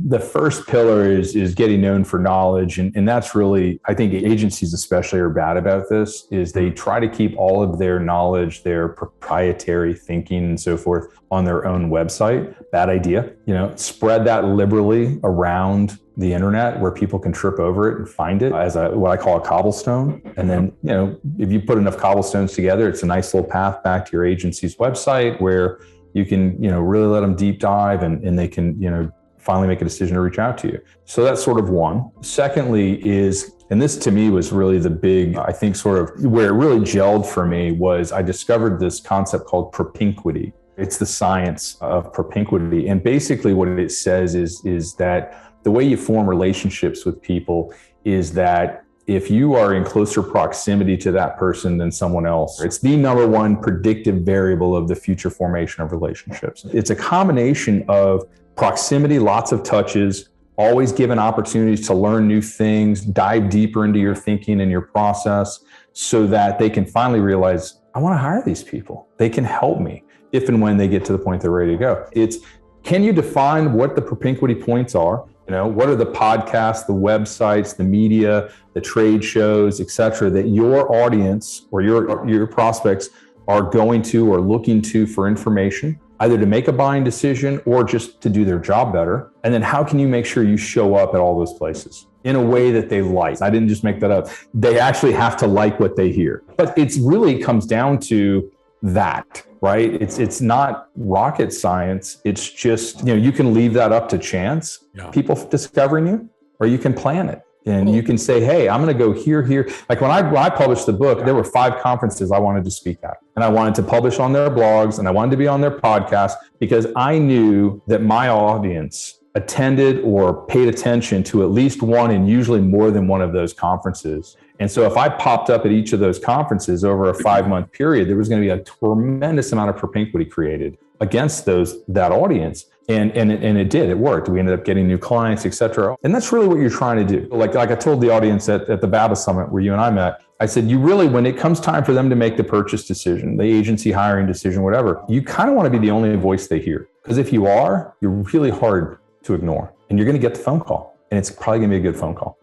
The first pillar is getting known for knowledge. And that's really, I think agencies especially are bad about this, is they try to keep all of their knowledge, their proprietary thinking and so forth on their own website. Bad idea. Spread that liberally around the internet where people can trip over it and find it as what I call a cobblestone. And then, if you put enough cobblestones together, it's a nice little path back to your agency's website where you can, really let them deep dive and they can, finally make a decision to reach out to you. So that's sort of one. Secondly is, and this to me was really the big, I think sort of where it really gelled for me, was I discovered this concept called Propinquity. It's the science of propinquity. And basically what it says is that the way you form relationships with people is that if you are in closer proximity to that person than someone else, it's the number one predictive variable of the future formation of relationships. It's a combination of proximity, lots of touches, always given opportunities to learn new things, dive deeper into your thinking and your process so that they can finally realize, I want to hire these people. They can help me if and when they get to the point they're ready to go. It's, can you define what the propinquity points are? What are the podcasts, the websites, the media, the trade shows, et cetera, that your audience or your prospects are going to or looking to for information, either to make a buying decision or just to do their job better? And then how can you make sure you show up at all those places in a way that they like? I didn't just make that up. They actually have to like what they hear. But it's really comes down to that, right? It's not rocket science. It's just, you can leave that up to chance, people discovering you, or you can plan it. And you can say, hey, I'm going to go here. Like when I published the book, there were 5 conferences I wanted to speak at. And I wanted to publish on their blogs and I wanted to be on their podcast because I knew that my audience attended or paid attention to at least one and usually more than one of those conferences. And so if I popped up at each of those conferences over a 5-month period, there was going to be a tremendous amount of propinquity created against that audience. And it did, it worked. We ended up getting new clients, et cetera. And that's really what you're trying to do. Like I told the audience at the BABA Summit where you and I met, I said, you really, when it comes time for them to make the purchase decision, the agency hiring decision, whatever, you kind of want to be the only voice they hear. Because if you are, you're really hard to ignore and you're going to get the phone call and it's probably going to be a good phone call.